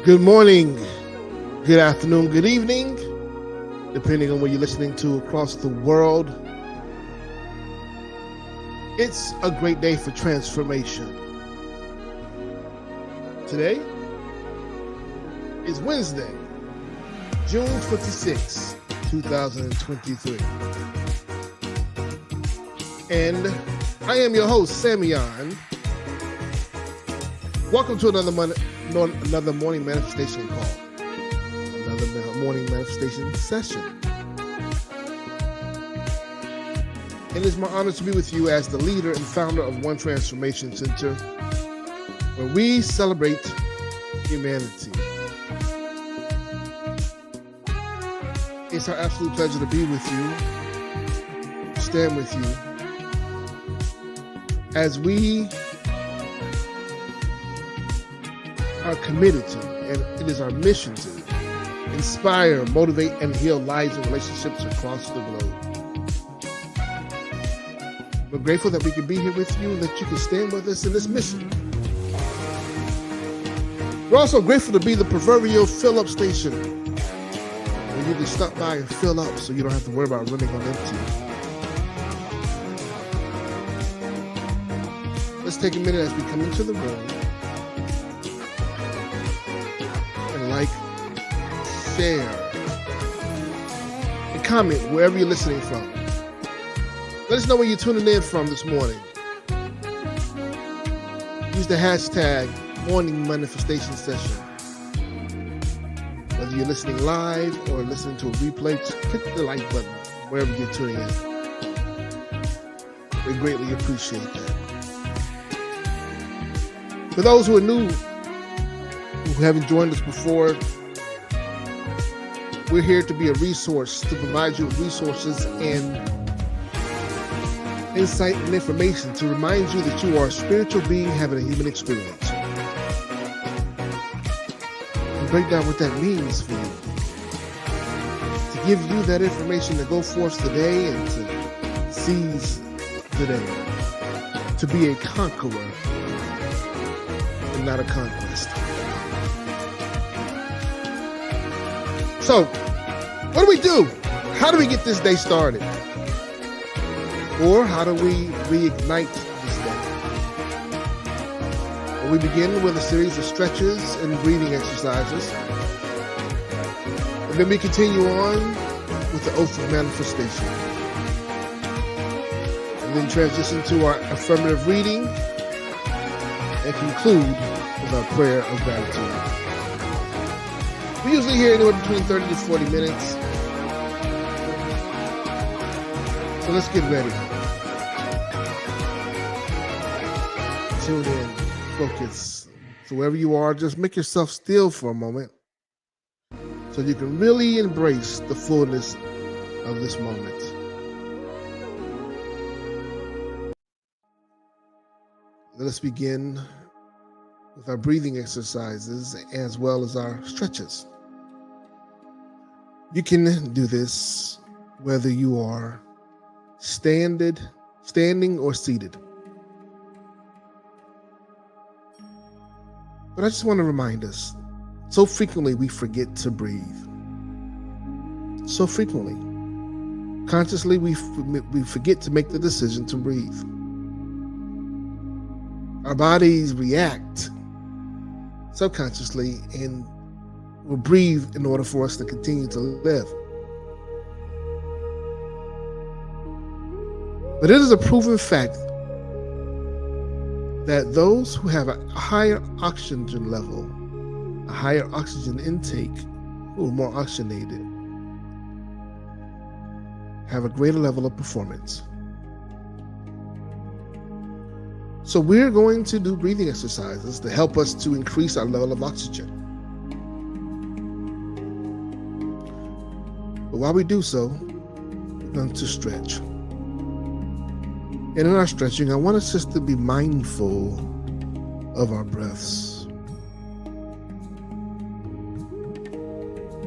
Good morning, good afternoon, good evening, depending on where you're listening to across the world. It's a great day for transformation. Today is Wednesday, June 26, 2023. And I am your host, Samion. Welcome to another morning manifestation call, another morning manifestation session. It is my honor to be with you as the leader and founder of One Transformation Center, where we celebrate humanity. It's our absolute pleasure to be with you, stand with you, as we are committed to, and it is our mission to inspire, motivate, and heal lives and relationships across the globe. We're grateful that we can be here with you and that you can stand with us in this mission. We're also grateful to be the proverbial fill-up station where you can stop by and fill up so you don't have to worry about running on empty. Let's take a minute as we come into the room. Like, share, and comment wherever you're listening from. Let us know where you're tuning in from this morning. Use the hashtag Morning Manifestation Session. Whether you're listening live or listening to a replay, just click the like button wherever you're tuning in. We greatly appreciate that. For those who are new, who haven't joined us before, we're here to be a resource, to provide you with resources and insight and information to remind you that you are a spiritual being having a human experience. And break down what that means for you. To give you that information to go forth today and to seize today. To be a conqueror and not a conquest. So, what do we do? How do we get this day started? Or how do we reignite this day? Well, we begin with a series of stretches and breathing exercises. And then we continue on with the oath of manifestation. And then transition to our affirmative reading and conclude with our prayer of gratitude. We usually hear anywhere between 30 to 40 minutes. So let's get ready. Tune in, focus. So wherever you are, just make yourself still for a moment so you can really embrace the fullness of this moment. Let us begin with our breathing exercises as well as our stretches. You can do this whether you are standing or seated. But I just want to remind us, so frequently we forget to breathe. So frequently. Consciously we forget to make the decision to breathe. Our bodies react subconsciously and will breathe in order for us to continue to live. But it is a proven fact that those who have a higher oxygen level, a higher oxygen intake, who are more oxygenated, have a greater level of performance. So we're going to do breathing exercises to help us to increase our level of oxygen. But while we do so, we're going to stretch. And in our stretching, I want us just to be mindful of our breaths.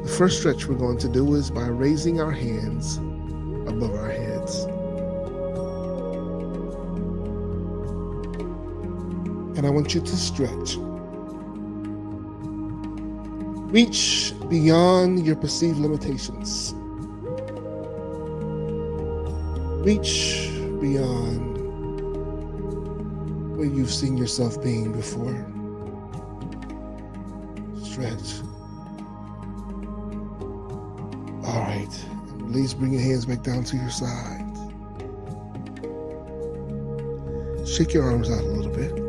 The first stretch we're going to do is by raising our hands above our heads. And I want you to stretch. Reach beyond your perceived limitations. Reach beyond where you've seen yourself being before. Stretch. All right. Release. Bring your hands back down to your sides. Shake your arms out a little bit.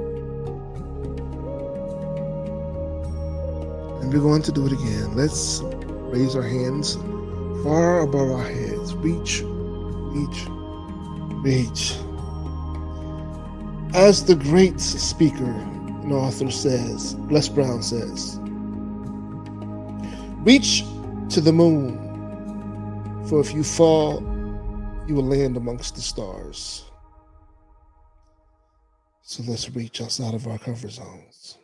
And we're going to do it again. Let's raise our hands far above our heads. Reach, reach, reach. As the great speaker and author says, Les Brown says, reach to the moon, for if you fall, you will land amongst the stars. So let's reach outside of our comfort zones.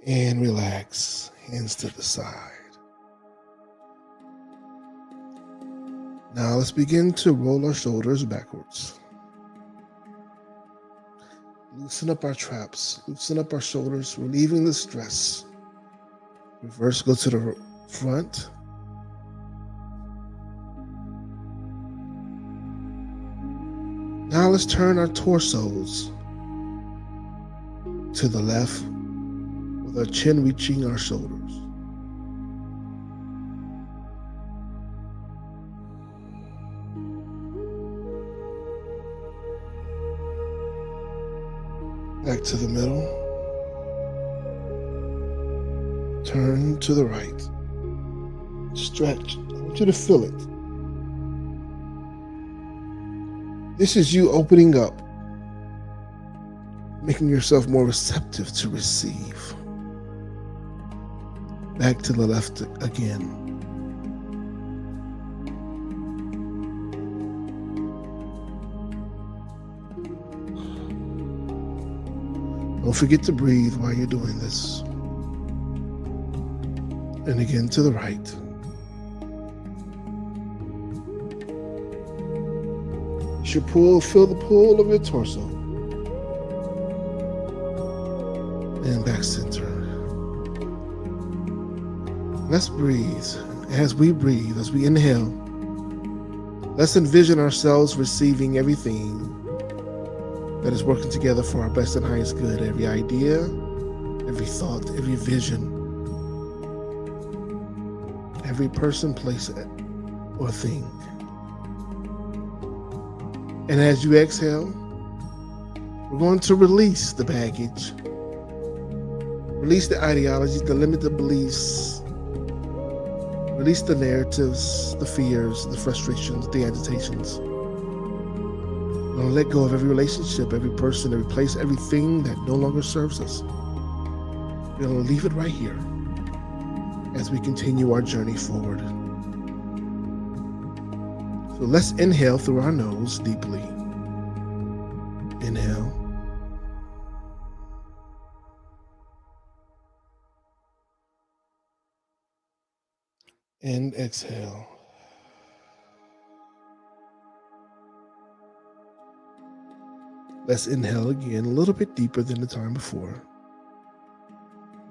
And relax, hands to the side. Now let's begin to roll our shoulders backwards. Loosen up our traps, loosen up our shoulders, relieving the stress. Reverse, go to the front. Now let's turn our torsos to the left with our chin reaching our shoulders. Back to the middle. Turn to the right. Stretch. I want you to feel it. This is you opening up, making yourself more receptive to receive. Back to the left again. Don't forget to breathe while you're doing this. And again to the right. You should feel the pull of your torso. And back center. Let's breathe. As we breathe, as we inhale, let's envision ourselves receiving everything that is working together for our best and highest good. Every idea, every thought, every vision, every person, place, or thing. And as you exhale, we're going to release the baggage, release the ideologies, the limited beliefs, release the narratives, the fears, the frustrations, the agitations. We're going to let go of every relationship, every person, every place, everything that no longer serves us. We're going to leave it right here as we continue our journey forward. So let's inhale through our nose deeply. Inhale. And exhale. Let's inhale again, a little bit deeper than the time before.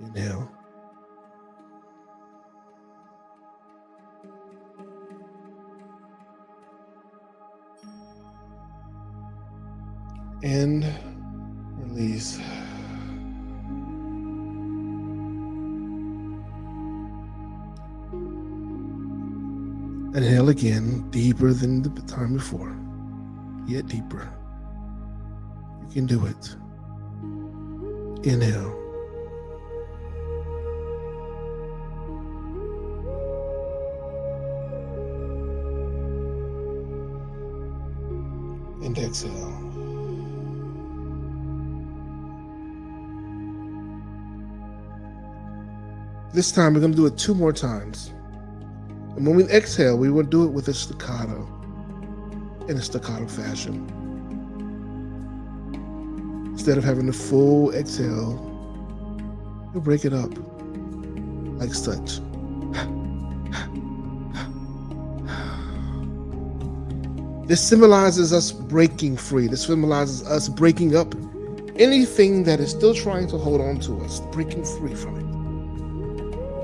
Inhale. And release. Inhale again, deeper than the time before, yet deeper. You can do it. Inhale. And exhale. This time we're going to do it 2 more times. And when we exhale, we will do it with a staccato, in a staccato fashion. Instead of having a full exhale, we'll break it up like such. This symbolizes us breaking free. This symbolizes us breaking up anything that is still trying to hold on to us, breaking free from it.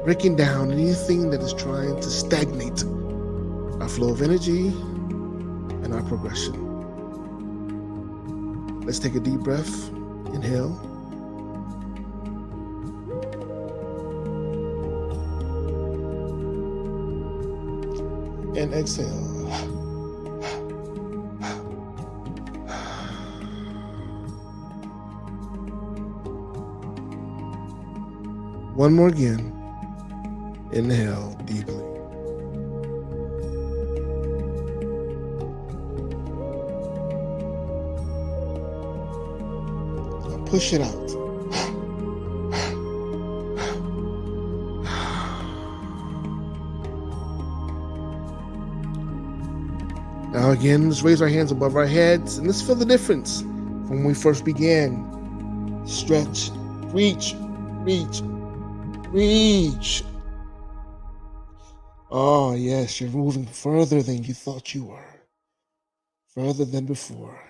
breaking down anything that is trying to stagnate our flow of energy and our progression. Let's take a deep breath. Inhale. And exhale. One more again. Inhale deeply. Now push it out. Now again, let's raise our hands above our heads and let's feel the difference from when we first began. Stretch, reach, reach, reach. Oh yes, you're moving further than you thought you were. Further than before.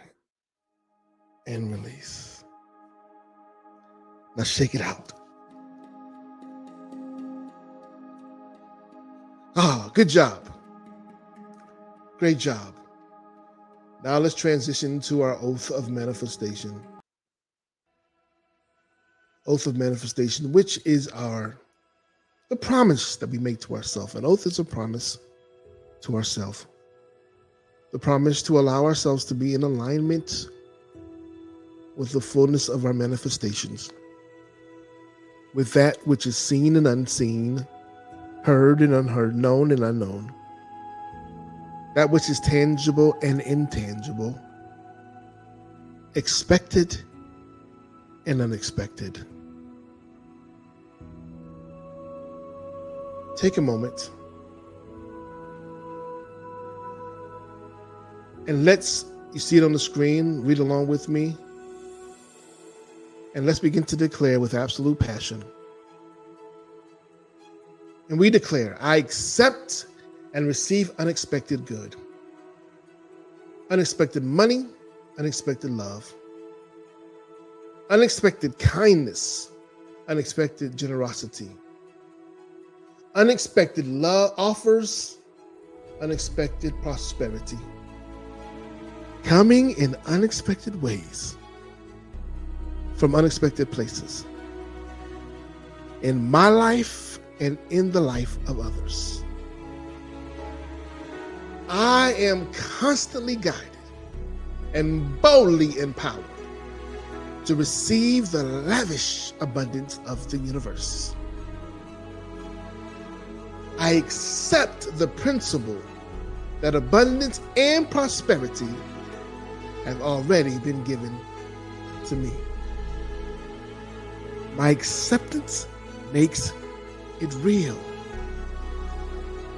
And release. Now shake it out. Ah, good job. Great job. Now let's transition to our oath of manifestation. Oath of manifestation, which is the promise that we make to ourselves. An oath is a promise to ourselves. The promise to allow ourselves to be in alignment with the fullness of our manifestations, with that which is seen and unseen, heard and unheard, known and unknown, that which is tangible and intangible, expected and unexpected. Take a moment and you see it on the screen, read along with me, and let's begin to declare with absolute passion. And we declare, I accept and receive unexpected good, unexpected money, unexpected love, unexpected kindness, unexpected generosity, unexpected love offers, unexpected prosperity, coming in unexpected ways from unexpected places in my life and in the life of others. I am constantly guided and boldly empowered to receive the lavish abundance of the universe. I accept the principle that abundance and prosperity have already been given to me. My acceptance makes it real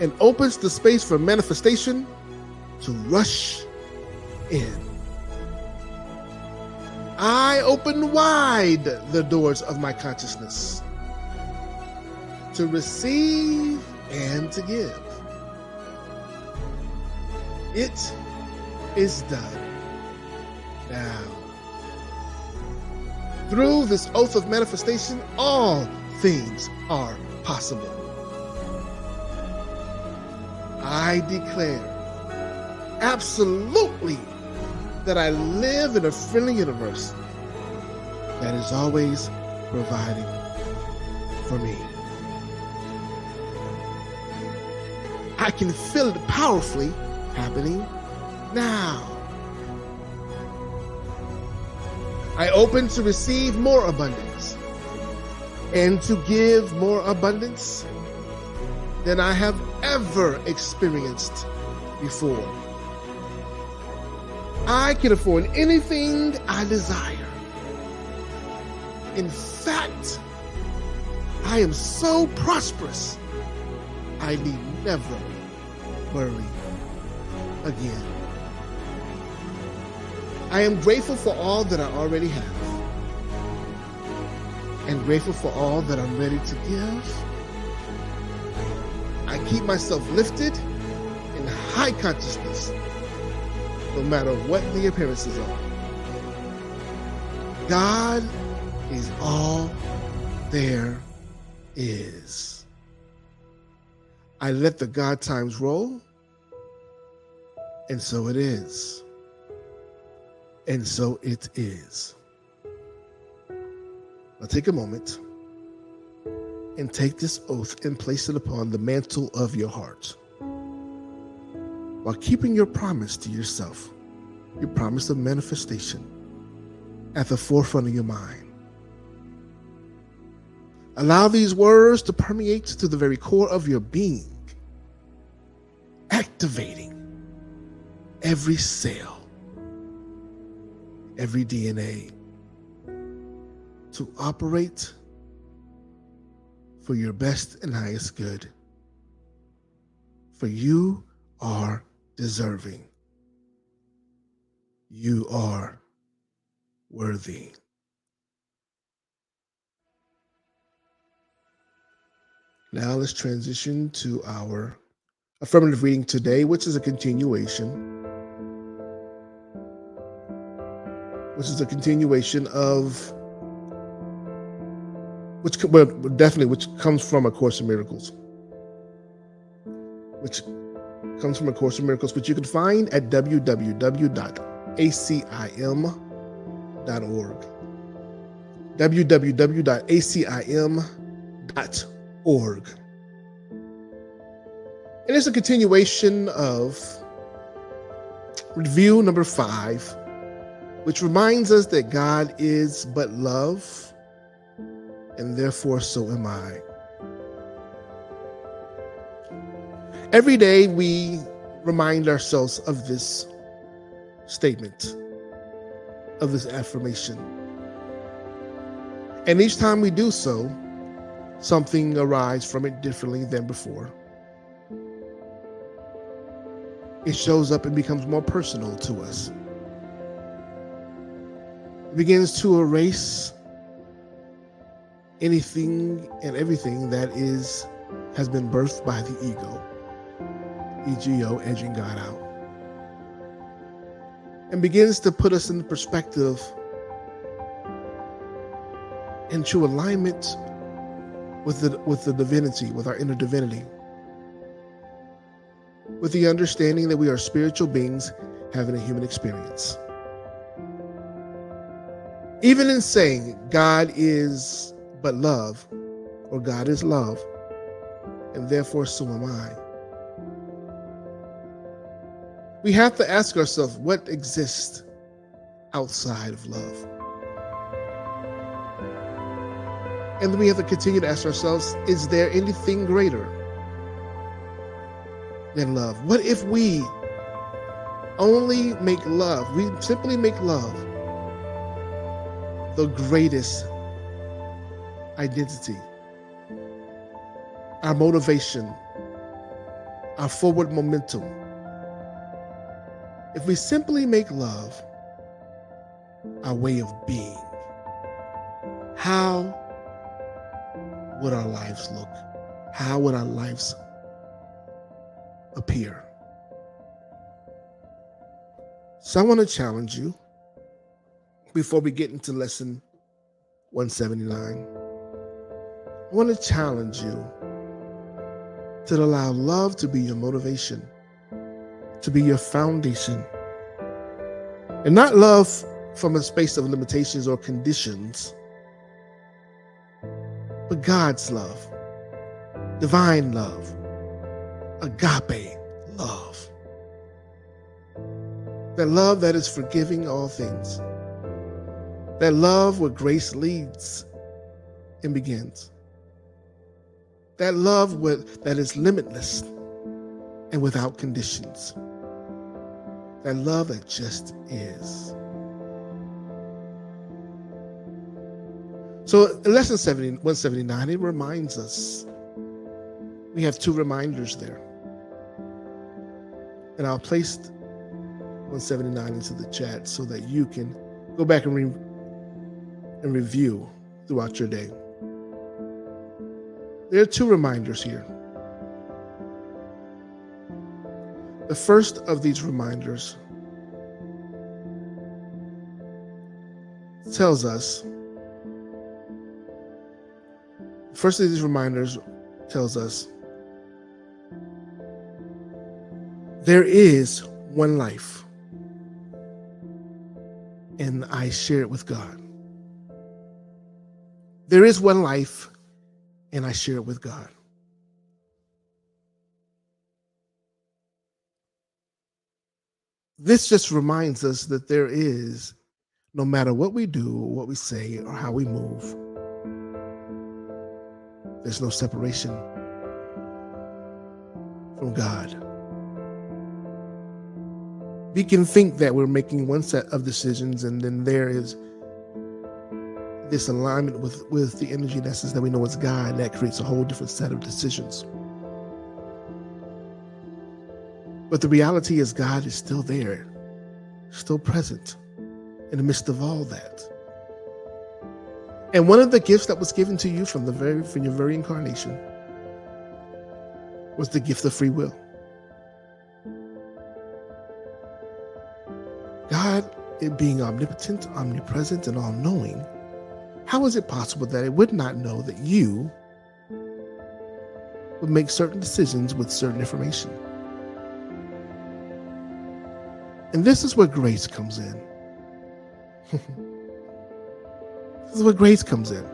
and opens the space for manifestation to rush in. I open wide the doors of my consciousness to receive and to give. It is done now. Through this oath of manifestation, all things are possible. I declare absolutely that I live in a friendly universe that is always providing for me. I can feel it powerfully happening now. I open to receive more abundance and to give more abundance than I have ever experienced before. I can afford anything I desire. In fact, I am so prosperous, I need never worry again. I am grateful for all that I already have, and grateful for all that I'm ready to give. I keep myself lifted in high consciousness, no matter what the appearances are. God is all there is. I let the God times roll, and so it is. And so it is. Now take a moment and take this oath and place it upon the mantle of your heart, while keeping your promise to yourself, your promise of manifestation, at the forefront of your mind. Allow these words to permeate to the very core of your being, activating every cell, every DNA to operate for your best and highest good. For you are deserving. You are worthy. Now let's transition to our affirmative reading today, which is a continuation. Of which comes from A Course in Miracles. Which you can find at www.acim.org. www.acim.org. And it's a continuation of review number 5, which reminds us that God is but love, and therefore so am I. Every day we remind ourselves of this statement, of this affirmation. And each time we do so, something arises from it differently than before. It shows up and becomes more personal to us. It begins to erase anything and everything that has been birthed by the ego, ego, edging God out, and begins to put us in the perspective, into alignment with the divinity, with our inner divinity, with the understanding that we are spiritual beings having a human experience. Even in saying God is but love, or God is love, and therefore so am I, we have to ask ourselves, what exists outside of love? And then we have to continue to ask ourselves, is there anything greater than love? What if we only make love, we simply make love the greatest identity, our motivation, our forward momentum? If we simply make love our way of being, how would our lives look? How would our lives appear? So I want to challenge you before we get into lesson 179. I want to challenge you to allow love to be your motivation, to be your foundation, and not love from a space of limitations or conditions, but God's love, divine love, agape love. That love that is forgiving all things. That love where grace leads and begins. That love that is limitless and without conditions. That love that just is. So in lesson 179, it reminds us, we have 2 reminders there. And I'll place 179 into the chat so that you can go back and review throughout your day. There are 2 reminders here. The first of these reminders tells us There is one life, and I share it with God. There is one life, and I share it with God. This just reminds us that there is, no matter what we do, or what we say, or how we move, there's no separation from God. We can think that we're making one set of decisions, and then there is this alignment with the energy and essence that we know is God that creates a whole different set of decisions. But the reality is God is still there, still present in the midst of all that. And one of the gifts that was given to you from your very incarnation was the gift of free will. God, it being omnipotent, omnipresent, and all-knowing, how is it possible that it would not know that you would make certain decisions with certain information? And this is where grace comes in. This is where grace comes in.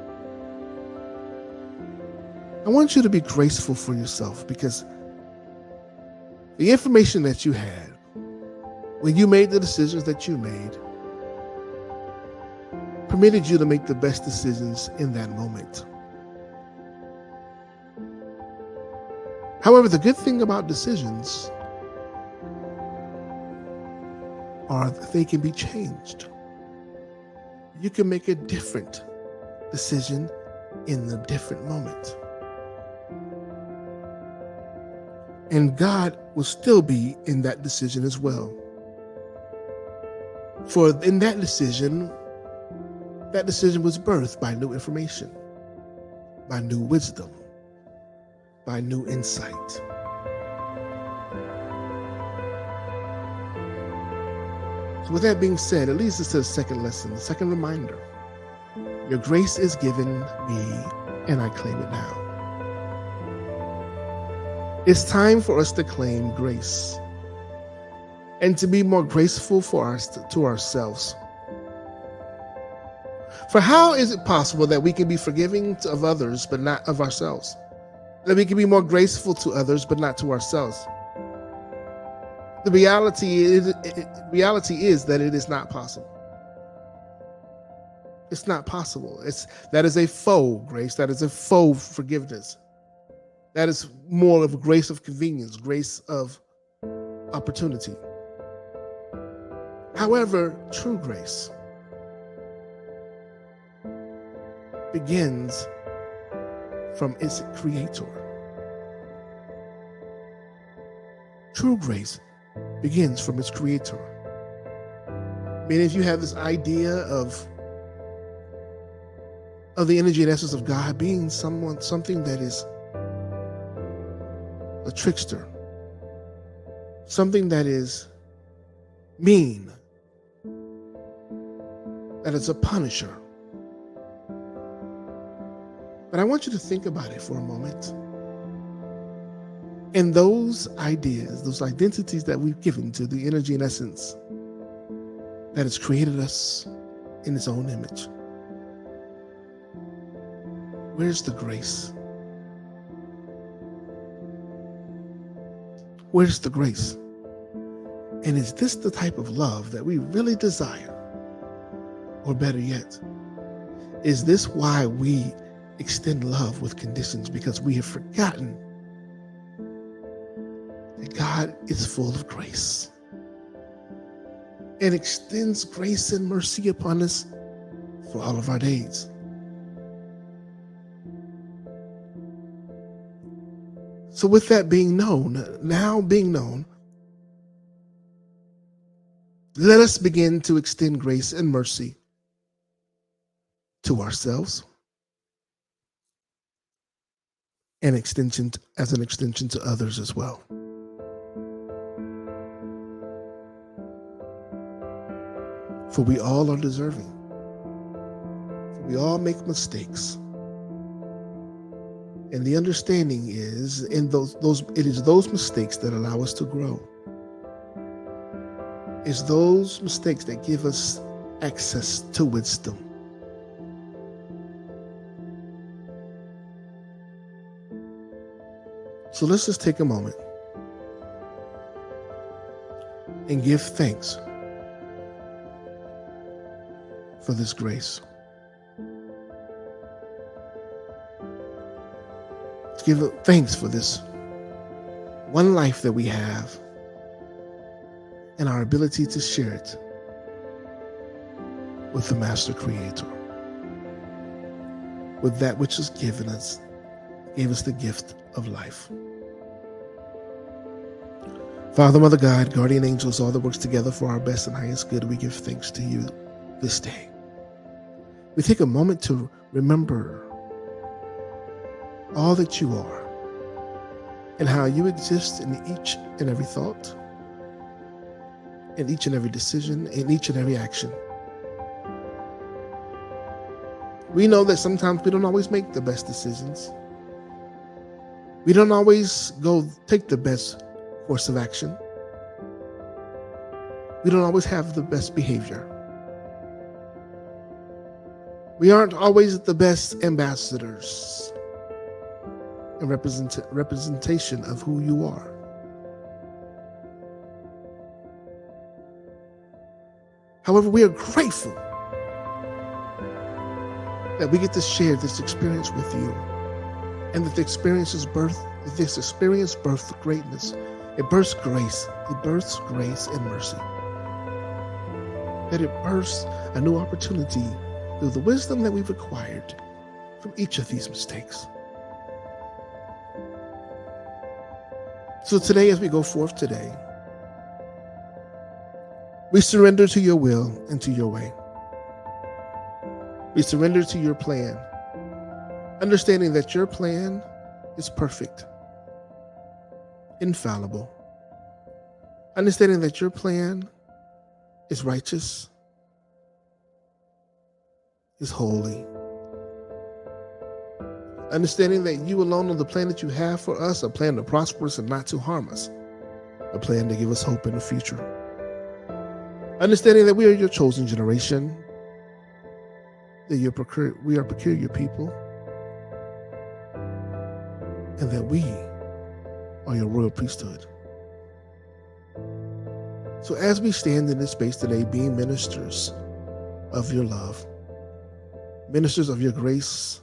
I want you to be graceful for yourself, because the information that you had when you made the decisions that you made permitted you to make the best decisions in that moment. However, the good thing about decisions are that they can be changed. You can make a different decision in a different moment. And God will still be in that decision as well. For in that decision was birthed by new information, by new wisdom, by new insight. So with that being said, it leads us to the second lesson, the second reminder. Your grace is given me, and I claim it now. It's time for us to claim grace and to be more graceful to ourselves. For how is it possible that we can be forgiving of others but not of ourselves? That we can be more graceful to others but not to ourselves? The reality is that it is not possible. It's not possible. That is a faux grace. That is a faux forgiveness. That is more of a grace of convenience, grace of opportunity. However, true grace begins from its creator. True grace begins from its creator. Meaning, if you have this idea of the energy and essence of God being something that is a trickster, something that is mean, that is a punisher. But I want you to think about it for a moment. And those ideas, those identities that we've given to the energy and essence that has created us in its own image, where's the grace? Where's the grace? And is this the type of love that we really desire? Or better yet, is this why we extend love with conditions? Because we have forgotten that God is full of grace and extends grace and mercy upon us for all of our days. So with that being known, let us begin to extend grace and mercy to ourselves and as an extension to others as well. For we all are deserving. For we all make mistakes. And the understanding is, it is those mistakes that allow us to grow. It's those mistakes that give us access to wisdom. So let's just take a moment and give thanks for this grace. Give thanks for this one life that we have and our ability to share it with the Master Creator, with that which is given us, gave us the gift of life. Father, Mother, God, guardian angels, all that works together for our best and highest good, we give thanks to you this day. We take a moment to remember all that you are and how you exist in each and every thought, in each and every decision, in each and every action. We know that sometimes we don't always make the best decisions. We don't always take the best course of action. We don't always have the best behavior. We aren't always the best ambassadors and representation of who you are. However, we are grateful that we get to share this experience with you, and that this experience births greatness. It births grace. It births grace and mercy. That it births a new opportunity through the wisdom that we've acquired from each of these mistakes. So today, as we go forth today, we surrender to your will and to your way. We surrender to your plan, understanding that your plan is perfect, infallible, understanding that your plan is righteous, is holy, understanding that you alone know the plan that you have for us, a plan to prosper us and not to harm us, a plan to give us hope in the future. Understanding that we are your chosen generation, that we are peculiar people, and that we are your royal priesthood. So as we stand in this space today, being ministers of your love, ministers of your grace,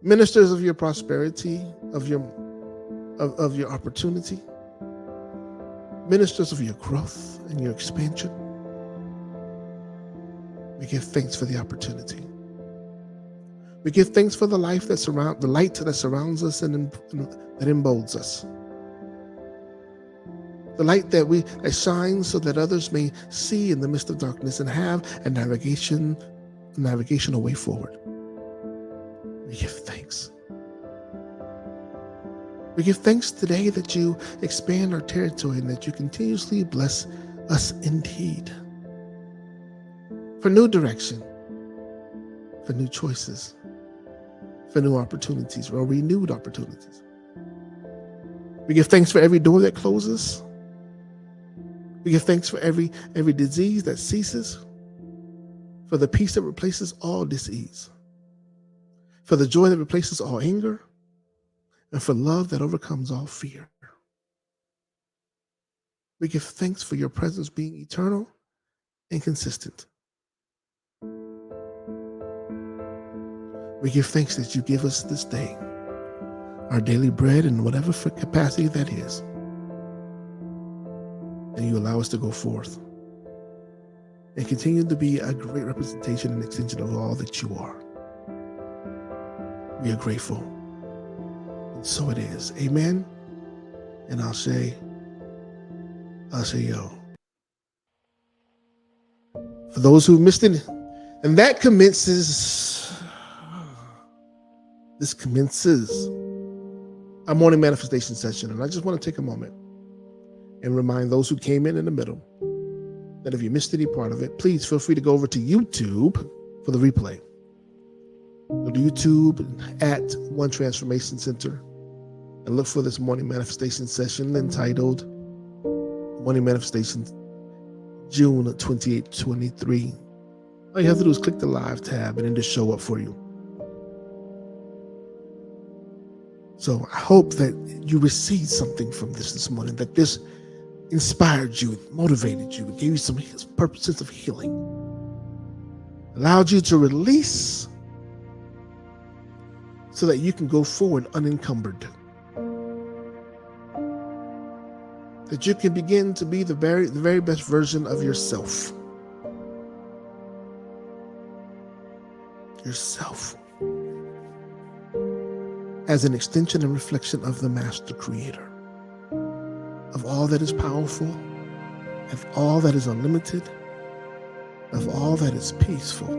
ministers of your prosperity, of your opportunity, ministers of your growth and your expansion, we give thanks for the opportunity. We give thanks for the light that surrounds us and that emboldens us. The light that shines so that others may see in the midst of darkness and have a navigational way forward. We give thanks. We give thanks today that you expand our territory and that you continuously bless us indeed. For new direction, for new choices, for new opportunities, or renewed opportunities. We give thanks for every door that closes. We give thanks for every disease that ceases, for the peace that replaces all disease, for the joy that replaces all anger, and for love that overcomes all fear. We give thanks for your presence being eternal and consistent. We give thanks that you give us this day our daily bread in whatever capacity that is. And you allow us to go forth and continue to be a great representation and extension of all that you are. We are grateful. And so it is. Amen. And I'll say yo. For those who missed it, and that commences our morning manifestation session. And I just want to take a moment and remind those who came in the middle that if you missed any part of it, please feel free to go over to YouTube for the replay. Go to YouTube at One Transformation Center and look for this morning manifestation session entitled Morning Manifestation June 28, 23. All you have to do is click the live tab and it'll show up for you. So I hope that you received something from this morning, that this inspired you, motivated you, gave you some sense of healing, allowed you to release so that you can go forward unencumbered, that you can begin to be the very best version of yourself. Yourself as an extension and reflection of the Master Creator, of all that is powerful, of all that is unlimited, of all that is peaceful,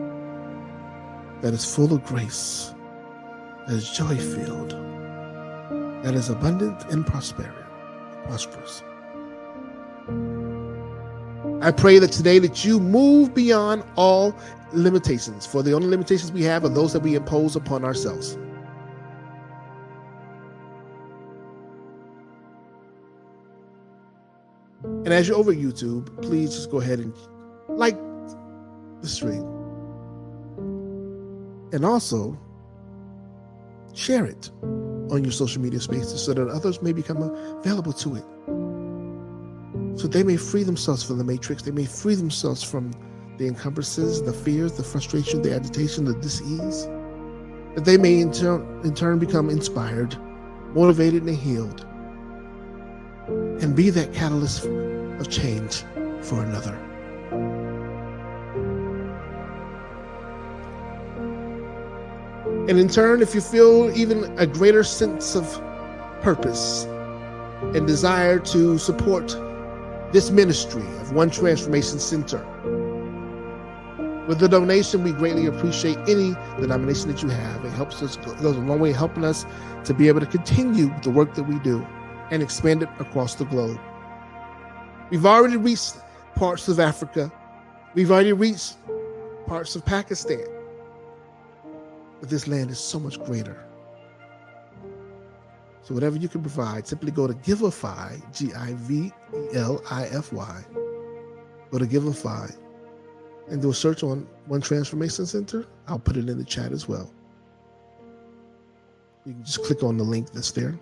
that is full of grace, that is joy-filled, that is abundant and prosperous. I pray that today that you move beyond all limitations, for the only limitations we have are those that we impose upon ourselves. And as you're over YouTube, please just go ahead and like the stream. And also share it on your social media spaces so that others may become available to it. So they may free themselves from the matrix. They may free themselves from the encumbrances, the fears, the frustration, the agitation, the dis-ease. That they may in turn become inspired, motivated, and healed. And be that catalyst of change for another. And in turn, if you feel even a greater sense of purpose and desire to support this ministry of One Transformation Center, with the donation, we greatly appreciate any denomination that you have. It helps us, it goes a long way helping us to be able to continue the work that we do and expand it across the globe. We've already reached parts of Africa. We've already reached parts of Pakistan. But this land is so much greater. So whatever you can provide, simply go to Givelify, Givelify. Go to Givelify and do a search on One Transformation Center. I'll put it in the chat as well. You can just click on the link that's there.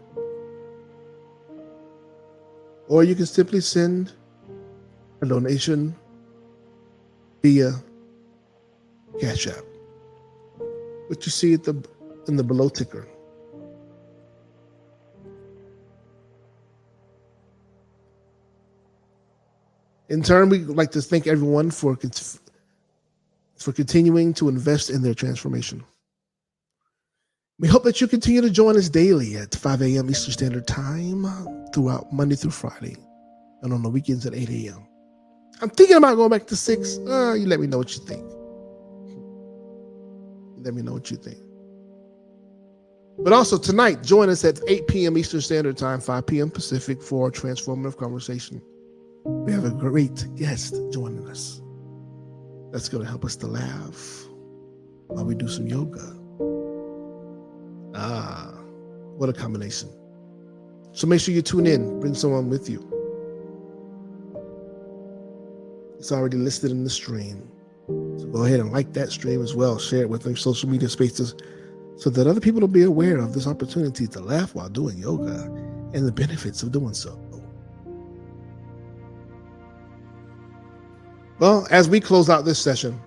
Or you can simply send a donation via Cash App, what you see in the below ticker. In turn, we'd like to thank everyone for continuing to invest in their transformation. We hope that you continue to join us daily at 5 a.m. Eastern Standard Time throughout Monday through Friday, and on the weekends at 8 a.m. I'm thinking about going back to 6. You let me know what you think. Let me know what you think. But also tonight, join us at 8 p.m. Eastern Standard Time, 5 p.m. Pacific for a transformative conversation. We have a great guest joining us that's going to help us to laugh while we do some yoga. What a combination. So make sure you tune in. Bring someone with you. It's already listed in the stream. So go ahead and like that stream as well. Share it with your social media spaces so that other people will be aware of this opportunity to laugh while doing yoga and the benefits of doing so. Well, as we close out this session,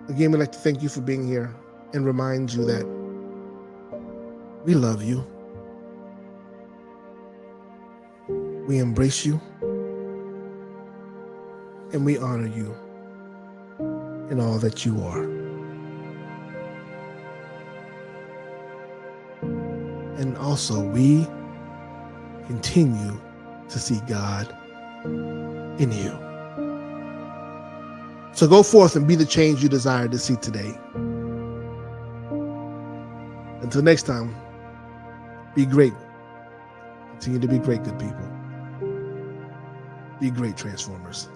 again, we'd like to thank you for being here and remind you that we love you. We embrace you. And we honor you in all that you are. And also, we continue to see God in you. So go forth and be the change you desire to see today. Until next time, be great. Continue to be great, good people. Be great transformers.